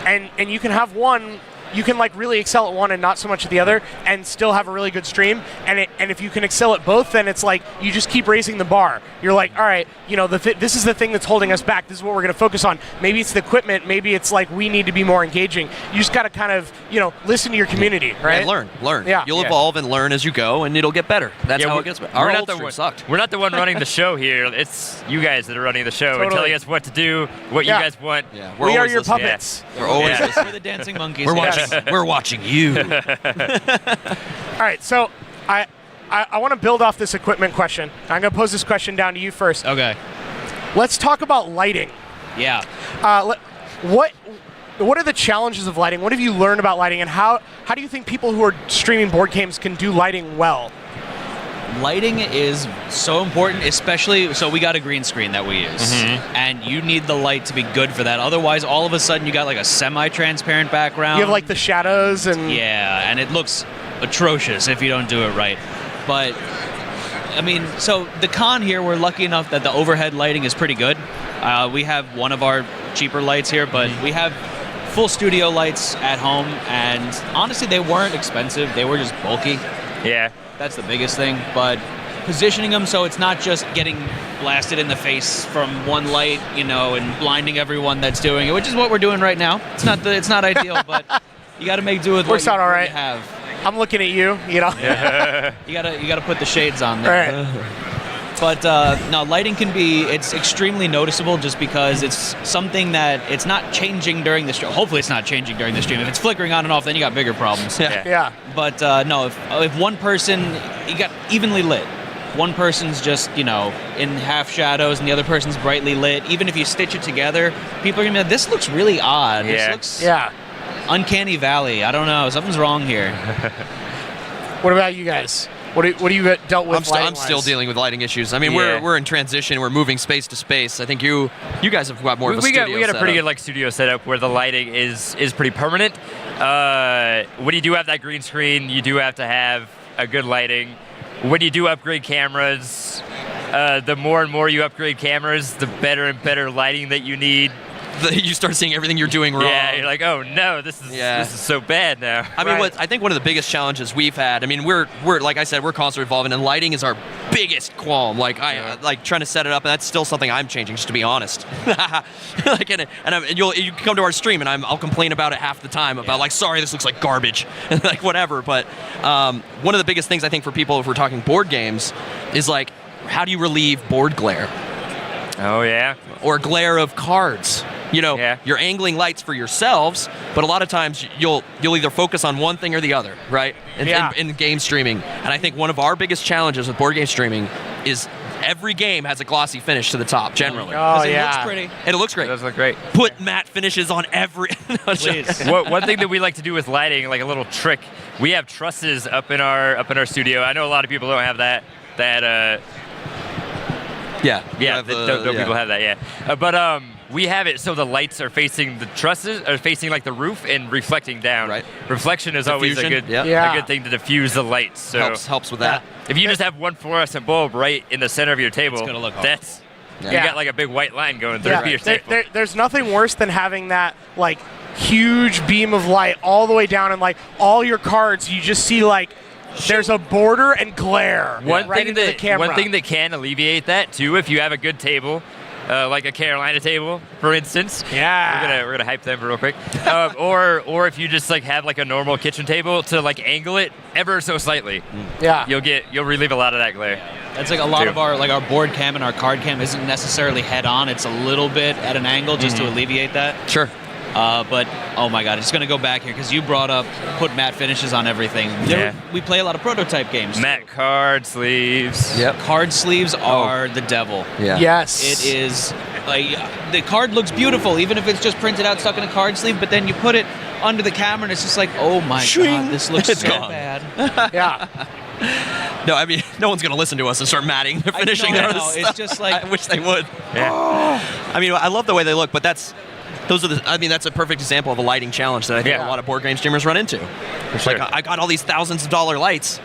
and you can have one. You can like really excel at one and not so much at the other, and still have a really good stream. And if you can excel at both, then it's like you just keep raising the bar. You're like, all right, this is the thing that's holding us back. This is what we're going to focus on. Maybe it's the equipment. Maybe it's like we need to be more engaging. You just got to kind of listen to your community, right? And learn. Yeah. You'll evolve and learn as you go, and it'll get better. That's how it gets better. Our old stream sucked. We're not the one running the show here. It's you guys that are running the show and Totally. telling us what to do, what you guys want. Yeah, We are always your listening. puppets. We're always listening. We're the dancing monkeys. We're here. watching. We're watching you. All right, so I want to build off this equipment question. I'm going to pose this question down to you first. Okay. Let's talk about lighting. Yeah. What are the challenges of lighting? What have you learned about lighting, and how do you think people who are streaming board games can do lighting well? Lighting is so important, especially, so we got a green screen that we use, and you need the light to be good for that. Otherwise, all of a sudden, you got like a semi-transparent background. You have like the shadows and Yeah, and it looks atrocious if you don't do it right. But, I mean, so the con here, we're lucky enough that the overhead lighting is pretty good. We have one of our cheaper lights here, but we have full studio lights at home, and honestly, they weren't expensive. They were just bulky. Yeah. That's the biggest thing, but positioning them so it's not just getting blasted in the face from one light, you know, and blinding everyone that's doing it, which is what we're doing right now. It's not ideal, but you got to make do with Works out all right. what you have. I'm looking at you, you know. You gotta put the shades on there. Right. But no, lighting it's extremely noticeable just because it's something that it's not changing during the stream. Hopefully it's not changing during the stream. If it's flickering on and off, then you got bigger problems. Yeah. But no, if one person, you got evenly lit. One person's just, you know, in half shadows and the other person's brightly lit. Even if you stitch it together, people are going to be like, this looks really odd. Yeah. This looks uncanny valley. I don't know. Something's wrong here. What about you guys? What do you dealt with? I'm still dealing with lighting issues. I mean, we're in transition. We're moving space to space. I think you guys have got more of a studio We got a pretty setup. good studio setup where the lighting is pretty permanent. When you do have that green screen, you do have to have a good lighting. When you do upgrade cameras, the more and more you upgrade cameras, the better and better lighting that you need. You start seeing everything you're doing wrong. Yeah, you're like, oh no, this is so bad now. I mean, I think one of the biggest challenges we've had. I mean, we're like I said, we're constantly evolving, and lighting is our biggest qualm. Like like trying to set it up, and that's still something I'm changing, just to be honest. Like, and you come to our stream, and I'll complain about it half the time about like, sorry, this looks like garbage, and like whatever. But one of the biggest things I think for people, if we're talking board games, is like, how do you relieve board glare? Oh yeah. Or glare of cards. You know, you're angling lights for yourselves, but a lot of times you'll either focus on one thing or the other, right? In game streaming. And I think one of our biggest challenges with board game streaming is every game has a glossy finish to the top, generally. Oh, It looks pretty. And it looks great. It does look great. Put matte finishes on every... Please. One thing that we like to do with lighting, like a little trick, we have trusses up in our studio. I know a lot of people don't have that. People have that. Yeah, but we have it so the lights are facing the trusses, are facing like the roof and reflecting down. Right. Reflection is always a good thing to diffuse the lights. So helps with that. If you just have one fluorescent bulb right in the center of your table, It's gonna look awful. you got like a big white line going through your table. There's nothing worse than having that like huge beam of light all the way down, and like all your cards, you just see like there's a border and glare right into the camera. One thing that can alleviate that too, if you have a good table, like a Carolina table, for instance. Yeah. We're gonna hype them real quick. Or if you just like have like a normal kitchen table to like angle it ever so slightly. Yeah. You'll relieve a lot of that glare. That's like a lot of our board cam and our card cam isn't necessarily head on. It's a little bit at an angle just to alleviate that. Sure. But oh my God, it's going to go back here because you brought up put matte finishes on everything. We play a lot of prototype games. Matte card sleeves. Yep. Card sleeves are the devil. Yeah. Yes. It is like the card looks beautiful, even if it's just printed out, stuck in a card sleeve. But then you put it under the camera, and it's just like, oh my God, this looks so gone. bad. Yeah. No, I mean, no one's going to listen to us and start matting their finishing. I know. It's just like I wish they would. Yeah. I mean, I love the way they look, but that's a perfect example of a lighting challenge that I think a lot of board game streamers run into. It's like, I got all these thousands of dollar lights.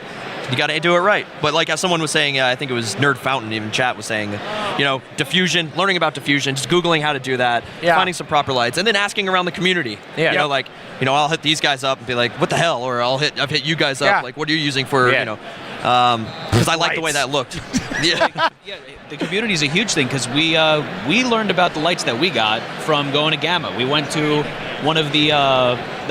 You got to do it right. But like as someone was saying, I think it was Nerd Fountain even chat was saying, you know, diffusion, learning about diffusion, just Googling how to do that, finding some proper lights, and then asking around the community. Yeah. You know, like, you know, I'll hit these guys up and be like, what the hell? Or I've hit you guys up. Like, what are you using for, you know, because I like the way that looked. Yeah, the community is a huge thing because we learned about the lights that we got from going to Gamma. We went to one of the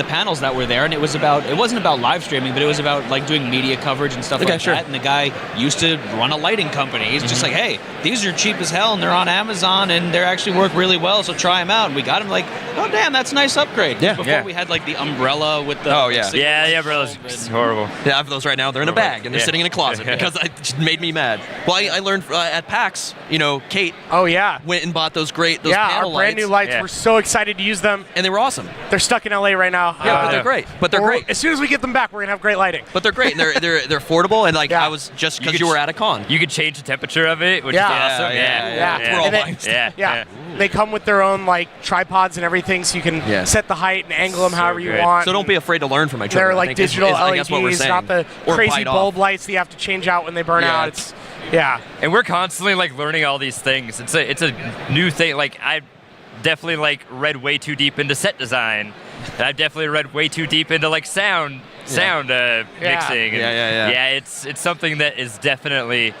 panels that were there, and it wasn't about live streaming, but it was about like doing media coverage and stuff like that. And the guy used to run a lighting company. He's just like, hey, these are cheap as hell, and they're on Amazon, and they actually work really well. So try them out. And we got him like, oh damn, that's a nice upgrade. Yeah. Before we had like the umbrella with the The umbrella's horrible. Yeah, I have those right now. They're in a bag and they're sitting in a closet because it just made me mad. Well, I learned at PAX, you know, Kate. Oh yeah. Went and bought those panel our brand new lights. We're so excited to use them, and they were awesome. They're stuck in LA right now. Yeah, but they're great. But they're great. As soon as we get them back, we're gonna have great lighting. But they're great, and they're affordable. And like I was just because you were at a con. You could change the temperature of it, which is awesome. We're all buying stuff. Yeah. They come with their own like tripods and everything, so you can set the height and angle them however you want. So don't be afraid to learn from each other. They're like digital LEDs, not the crazy bulb off. lights that you have to change out when they burn out. It's and we're constantly like learning all these things. It's a new thing. Like I definitely like read way too deep into set design. And I've definitely read way too deep into like sound mixing. And yeah, it's something that is definitely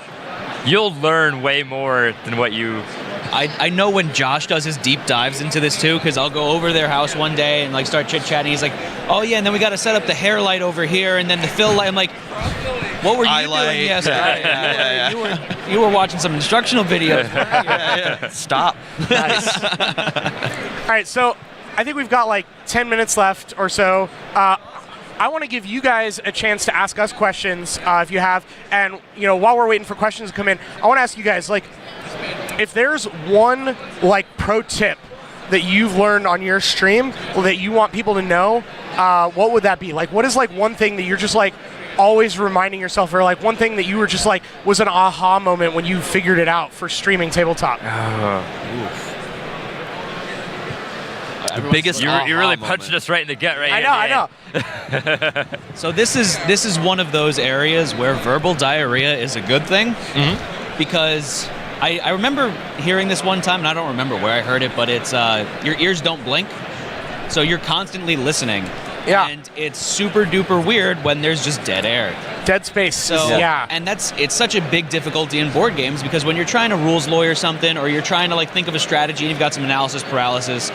you'll learn way more than what you. I know when Josh does his deep dives into this too, because I'll go over their house one day and like start chit-chatting. He's like, oh yeah, and then we got to set up the hair light over here and then the fill light. I'm like, what were you doing yesterday? Yeah. You were watching some instructional videos. Stop. Nice. All right, so I think we've got like 10 minutes left or so. I want to give you guys a chance to ask us questions if you have. And while we're waiting for questions to come in, I want to ask you guys, like, if there's one like pro tip that you've learned on your stream that you want people to know, what would that be? Like, what is like one thing that you're just like always reminding yourself, or like one thing that you were just like was an aha moment when you figured it out for streaming tabletop? The biggest. You really moment. punched us right in the gut, right? I know. So this is one of those areas where verbal diarrhea is a good thing, because I remember hearing this one time, and I don't remember where I heard it, but it's your ears don't blink, so you're constantly listening. Yeah. And it's super duper weird when there's just dead air. Dead space. So and it's such a big difficulty in board games, because when you're trying to rules lawyer something, or you're trying to like think of a strategy and you've got some analysis paralysis,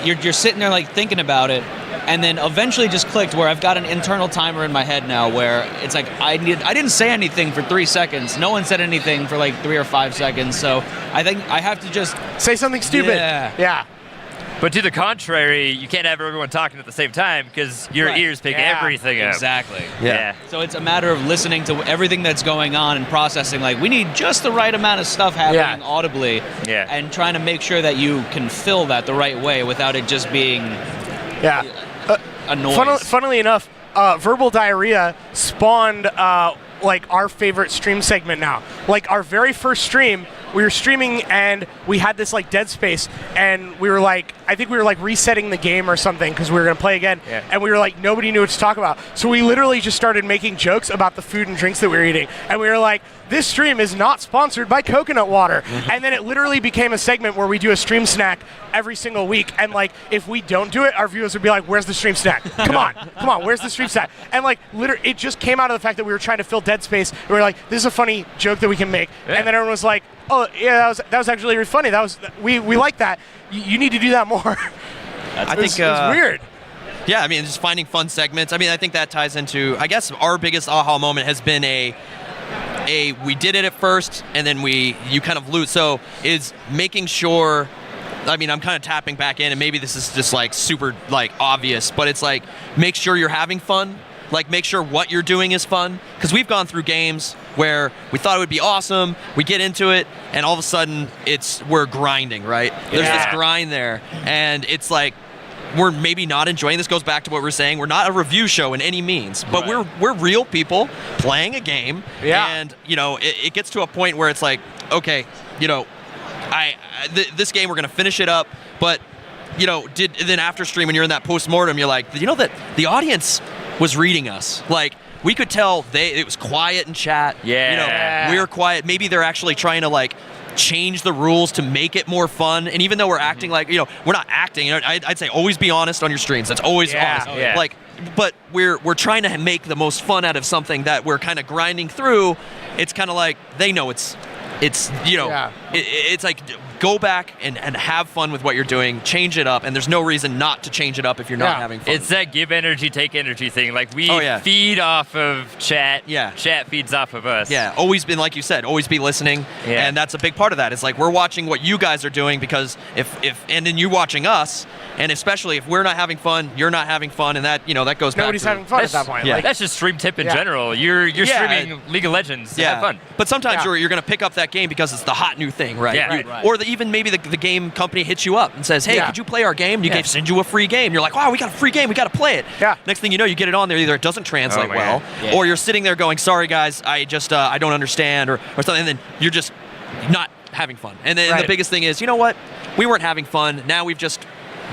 you're sitting there like thinking about it, and then eventually just clicked where I've got an internal timer in my head now where it's like I didn't say anything for 3 seconds. No one said anything for like 3 or 5 seconds. So I think I have to just say something stupid. Yeah. But to the contrary, you can't have everyone talking at the same time because your ears pick everything up. Exactly. Yeah. So it's a matter of listening to everything that's going on and processing, like, we need just the right amount of stuff happening audibly, and trying to make sure that you can fill that the right way without it just being a noise. Funnily enough, verbal diarrhea spawned like our favorite stream segment now. Like our very first stream, we were streaming and we had this like dead space, and we were like, I think we were like resetting the game or something because we were going to play again, and we were like, nobody knew what to talk about. So we literally just started making jokes about the food and drinks that we were eating, and we were like, this stream is not sponsored by coconut water. And then it literally became a segment where we do a stream snack every single week, and like if we don't do it, our viewers would be like, where's the stream snack? Come on, where's the stream snack? And like literally it just came out of the fact that we were trying to fill dead space, and we were like, this is a funny joke that we can make. And then everyone was like, oh yeah, that was actually really funny. We like that. You need to do that more. I think it's weird. Yeah, I mean, just finding fun segments. I mean, I think that ties into, I guess our biggest aha moment has been we did it at first, and then you kind of lose. So is making sure, I mean, I'm kind of tapping back in, and maybe this is just like super like obvious, but it's like, make sure you're having fun. Like, make sure what you're doing is fun. Because we've gone through games where we thought it would be awesome, we get into it, and all of a sudden we're grinding, right? There's this grind there, and it's like, we're maybe not enjoying this. Goes back to what we're saying. We're not a review show in any means, but we're real people playing a game. Yeah. And it gets to a point where it's like, okay, this game we're gonna finish it up, but then after stream when you're in that post-mortem, you're like, that the audience was reading us. Like, we could tell it was quiet in chat. Yeah. We were quiet. Maybe they're actually trying to like change the rules to make it more fun. And even though we're acting like, we're not acting, I'd say always be honest on your streams. That's always honest. Yeah. Like, but we're trying to make the most fun out of something that we're kind of grinding through. It's kind of like, they know it's like, go back and have fun with what you're doing, change it up, and there's no reason not to change it up if you're not having fun. It's that give energy, take energy thing. Like, we feed off of chat. Yeah. Chat feeds off of us. Yeah, always been, like you said, always be listening, and that's a big part of that. It's like, we're watching what you guys are doing, because and then you watching us, and especially if we're not having fun, you're not having fun, and that that goes back. Nobody's having fun at that point. Yeah. Like, that's just stream tip in general. You're streaming League of Legends. Yeah. Have fun. But sometimes you're going to pick up that game because it's the hot new thing, right? Yeah. Right. Or even maybe the game company hits you up and says, hey, could you play our game? And send you a free game. You're like, wow, we got a free game. We got to play it. Yeah. Next thing you know, you get it on there. Either it doesn't translate well, or you're sitting there going, sorry, guys, I just I don't understand, or something. And then you're just not having fun. And then the biggest thing is, you know what? We weren't having fun. Now we've just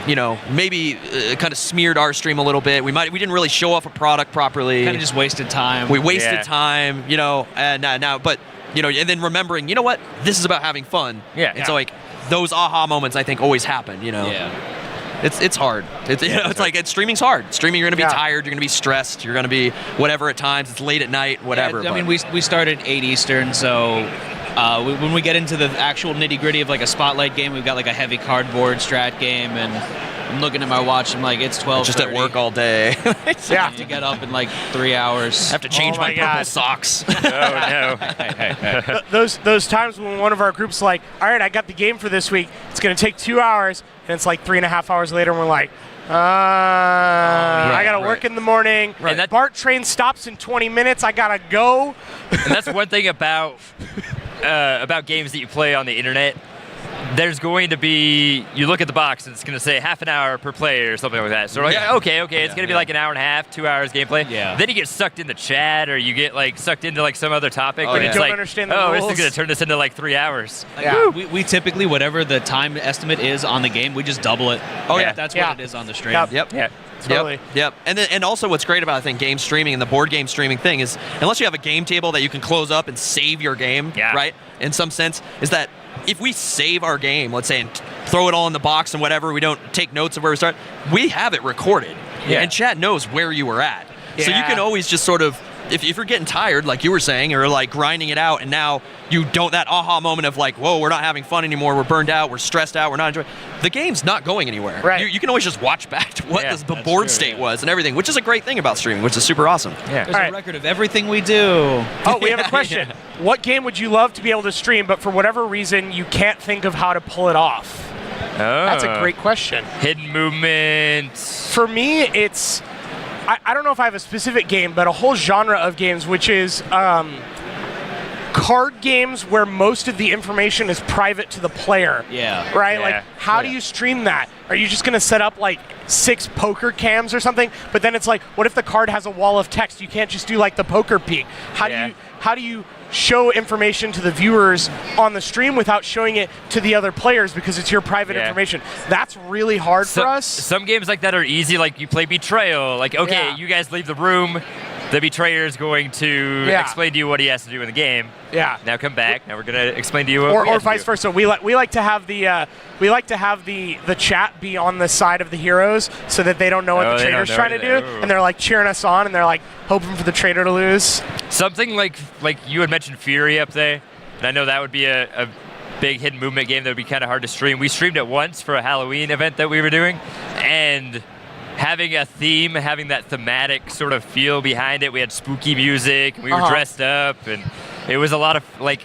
maybe kind of smeared our stream a little bit. We didn't really show off a product properly. Kind of just wasted time. We wasted time, and now, but, and then remembering, you know what? This is about having fun. Yeah. And so, like, those aha moments, I think, always happen, Yeah. It's hard. It's like, streaming's hard. Streaming, you're going to be tired, you're going to be stressed, you're going to be whatever at times. It's late at night, whatever. Yeah, I mean, we started 8 Eastern, so When we get into the actual nitty-gritty of like a spotlight game, we've got like a heavy cardboard strat game, and I'm looking at my watch, I'm like, it's 12:30. Just at work all day. I have to get up in like 3 hours. I have to change my purple socks. Oh, no. Those times when one of our groups like, all right, I got the game for this week. It's going to take 2 hours, and it's like 3.5 hours later, and we're like, I got to work in the morning. Right. And BART train stops in 20 minutes. I got to go. And that's one thing about games that you play on the internet. There's going to be, you look at the box and it's going to say half an hour per player or something like that. So like, okay, it's going to be like an hour and a half, 2 hours gameplay. Yeah. Then you get sucked into chat, or you get like sucked into like some other topic. But and you it's don't like, understand the this rules. is going to turn this into like 3 hours. We typically, whatever the time estimate is on the game, we just double it. Oh, yeah. That's what it is on the stream. Yep. Yep. Totally. Yep. And also what's great about, I think, game streaming and the board game streaming thing is, unless you have a game table that you can close up and save your game, right, in some sense, is that if we save our game, let's say, and throw it all in the box and whatever, we don't take notes of where we start, we have it recorded. Yeah. And chat knows where you were at. So you Yeah. can always just sort of, if you're getting tired, like you were saying, or like grinding it out, and now you don't, that aha moment of like, whoa, we're not having fun anymore, we're burned out, we're stressed out, we're not enjoying, the game's not going anywhere. Right. You can always just watch back to what the that's board true, state was and everything, which is a great thing about streaming, which is super awesome. Yeah. There's All a right. record of everything we do. Oh, we have a question. What game would you love to be able to stream, but for whatever reason, you can't think of how to pull it off? That's a great question. Hidden movements. For me, it's... I don't know if I have a specific game, but a whole genre of games, which is card games where most of the information is private to the player. Yeah. Right? Yeah. Like, how do you stream that? Are you just going to set up like 6 poker cams or something? But then it's like, what if the card has a wall of text? You can't just do like the poker peek. How do you show information to the viewers on the stream without showing it to the other players because it's your private information? That's really hard for us. Some games like that are easy, like you play Betrayal. Like, okay, you guys leave the room. The betrayer is going to explain to you what he has to do in the game. Yeah. Now come back. Now we're going to explain to you what we Or have to vice do. versa. We like to have the chat be on the side of the heroes so that they don't know what the they don't traitor's know trying to do, anything. Ooh. and they're like cheering us on, and they're like hoping for the traitor to lose. Something like you had mentioned Fury up there, and I know that would be a big hidden movement game that would be kind of hard to stream. We streamed it once for a Halloween event that we were doing, and having a theme, having that thematic sort of feel behind it. We had spooky music, we were dressed up, and it was a lot of like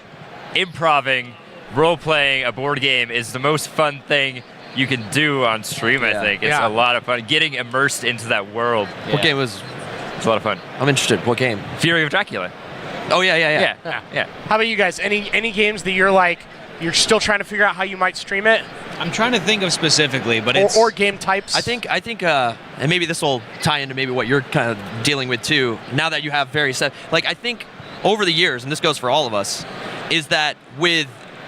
improving, role-playing a board game is the most fun thing you can do on stream, I think. It's a lot of fun. Getting immersed into that world. What game was... It's a lot of fun. I'm interested. What game? Fury of Dracula. Oh, yeah. How about you guys? Any games that you're like, you're still trying to figure out how you might stream it? I'm trying to think of specifically, but it's... Or game types? I think, and maybe this will tie into maybe what you're kind of dealing with too, now that you have various, like I think over the years, and this goes for all of us, is that with,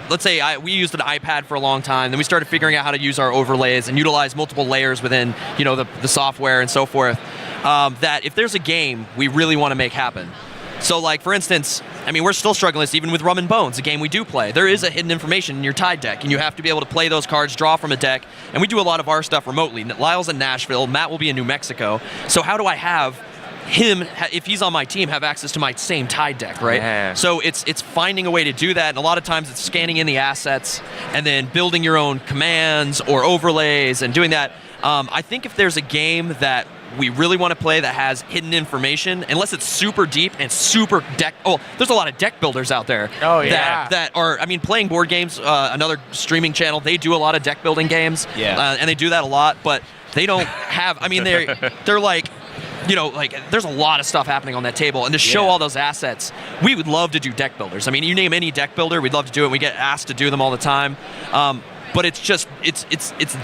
let's say we used an iPad for a long time, then we started figuring out how to use our overlays and utilize multiple layers within, the software and so forth, that if there's a game we really want to make happen. So like, for instance, I mean, we're still struggling this even with Rum and Bones, a game we do play. There is a hidden information in your tide deck, and you have to be able to play those cards, draw from a deck, and we do a lot of our stuff remotely. Lyle's in Nashville, Matt will be in New Mexico. So how do I have him, if he's on my team, have access to my same tide deck, right? Yeah. So it's finding a way to do that, and a lot of times it's scanning in the assets and then building your own commands or overlays and doing that. I think if there's a game that we really want to play that has hidden information, unless it's super deep and super deck. Oh, there's a lot of deck builders out there. Oh, yeah. That are, I mean, playing board games. Another streaming channel, they do a lot of deck building games. Yeah. And they do that a lot, but they don't have. I mean, they're like. Like there's a lot of stuff happening on that table, and to show all those assets, we would love to do deck builders. I mean, you name any deck builder, we'd love to do it. We get asked to do them all the time, but it's just it's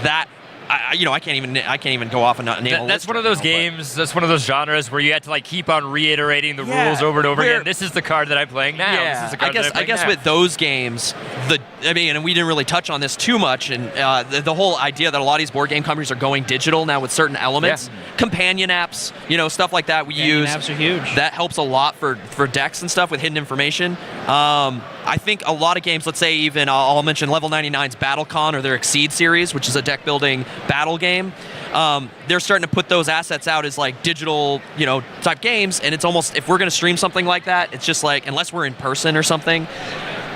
that. I can't even go off and not name a list. That's one of those games. That's one of those genres where you have to like keep on reiterating the rules over and over again. This is the card that I'm playing now. This is the card I guess now. with those games, and we didn't really touch on this too much, and the whole idea that a lot of these board game companies are going digital now with certain elements, companion apps, stuff like that we use. Apps are huge. That helps a lot for decks and stuff with hidden information. I think a lot of games, let's say even I'll mention Level 99's BattleCon or their Exceed series, which is a deck building battle game. They're starting to put those assets out as like digital, type games, and it's almost, if we're going to stream something like that, it's just like, unless we're in person or something,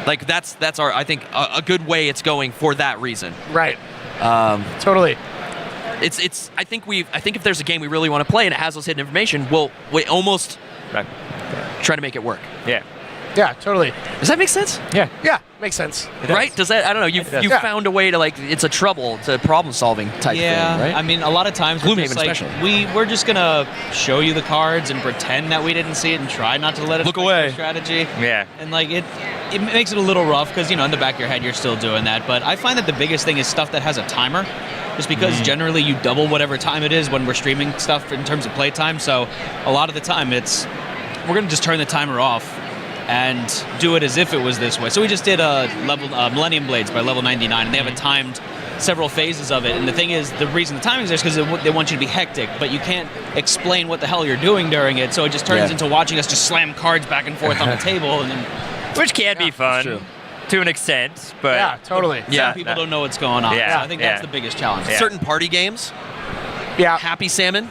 Like that's our I think a good way it's going for that reason. Right. Totally. It's I think if there's a game we really want to play and it has those hidden information, we almost try to make it work. Yeah. Yeah, totally. Does that make sense? Yeah. Yeah, makes sense. Right? Does that? I don't know. You found a way to like it's a problem solving type thing, right? I mean, a lot of times we're just Gloomhaven like, especially. we're just gonna show you the cards and pretend that we didn't see it and try not to let it Look affect away. your strategy. Yeah. And like it makes it a little rough because in the back of your head you're still doing that. But I find that the biggest thing is stuff that has a timer. Just because generally you double whatever time it is when we're streaming stuff in terms of playtime. So a lot of the time we're gonna just turn the timer off and do it as if it was this way. So we just did a Millennium Blades by level 99, and they have a timed several phases of it. And the thing is, the reason the timing's there is because they want you to be hectic, but you can't explain what the hell you're doing during it. So it just turns into watching us just slam cards back and forth on the table, and then Which can be fun true. to an extent, but Yeah, totally. Yeah. people don't know what's going on. Yeah, So I think that's the biggest challenge. Yeah. Certain party games, Yeah. Happy Salmon.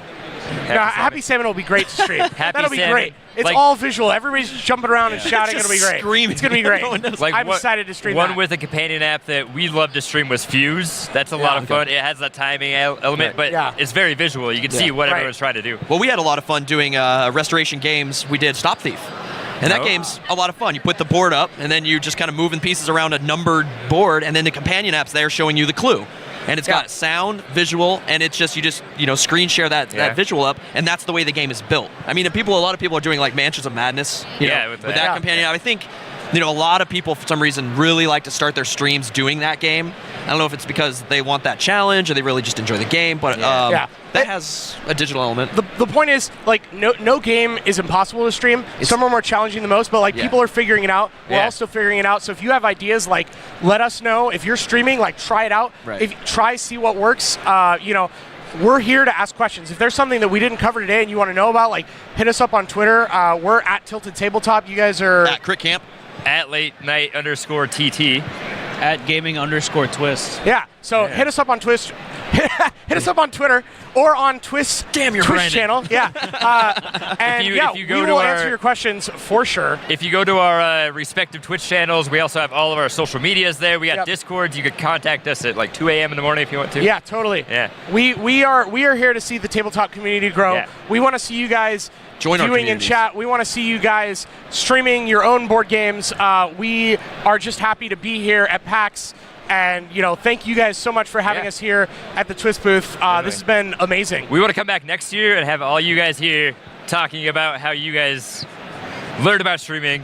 Happy Salmon will be great to stream. That'll be Salmon. great. It's Like- all visual. Everybody's jumping around and shouting. Just It'll be great. screaming. It's gonna be great. No one knows. Like I'm one- excited to stream One that. with a companion app that we love to stream was Fuse. That's a lot of fun. It has that timing element, but Yeah. it's very visual. You can see what Right. everyone's trying to do. Well, we had a lot of fun doing restoration games. We did Stop Thief. And that game's a lot of fun. You put the board up, and then you just kind of moving pieces around a numbered board, and then the companion app's there showing you the clue. And it's got sound, visual, and it's just screen share that visual up, and that's the way the game is built. I mean, a lot of people are doing like Mansions of Madness, you know, with with that. that companion app. I think a lot of people for some reason really like to start their streams doing that game. I don't know if it's because they want that challenge or they really just enjoy the game, but that has a digital element. The point is, like, no game is impossible to stream. Some are more challenging than most, but like people are figuring it out. We're Yeah. also figuring it out. So if you have ideas, like, let us know. If you're streaming, like, try it out. Right. See what works. We're here to ask questions. If there's something that we didn't cover today and you want to know about, like, hit us up on Twitter. We're at Tilted Tabletop. You guys are At Crit Camp. At late night _TT. At gaming_twist. Yeah. So hit us up on Twist. Hit us up on Twitter or on Twist. Damn, you're Twitch branded. channel. Yeah. And if you go we to will our- answer your questions for sure. If you go to our respective Twitch channels, we also have all of our social medias there. We got Yep. Discords. You could contact us at like 2 a.m. in the morning if you want to. Yeah, totally. Yeah. We are here to see the tabletop community grow. Yeah. We want to see you guys Join our viewing in communities. chat. We want to see you guys streaming your own board games. We are just happy to be here at PAX. And, thank you guys so much for having Yeah. us here at the Twist booth. This has been amazing. We want to come back next year and have all you guys here talking about how you guys learned about streaming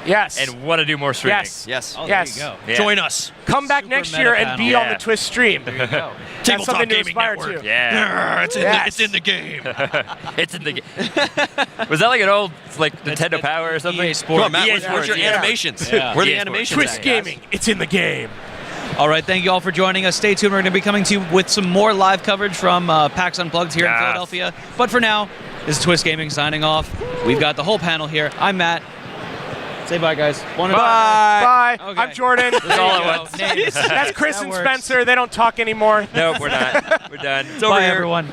Yes. and want to do more streaming. yes. Yes. Oh, Yes. there you go. Yeah. Join us. Come back Super next meta year and panel. be on Yeah. the Twist stream. There you go. That's Tabletop something to Gaming aspire Network. to. Yeah. It's in the game. It's in the game. Was that like an old Nintendo Power or something? EA Sports. Come on, Matt, EA where's Sports, your yeah. animations? Yeah. Where are the EA animations Twist at? Gaming. It's in the game. All right, thank you all for joining us. Stay tuned. We're going to be coming to you with some more live coverage from PAX Unplugged here in Yes. Philadelphia. But for now, this is Twist Gaming signing off. We've got the whole panel here. I'm Matt. Say bye, guys. One and Bye. Okay. I'm Jordan. That's all at once. Names. That's Chris That and works. Spencer. They don't talk anymore. Nope, we're not. We're done. It's over Bye, here. everyone.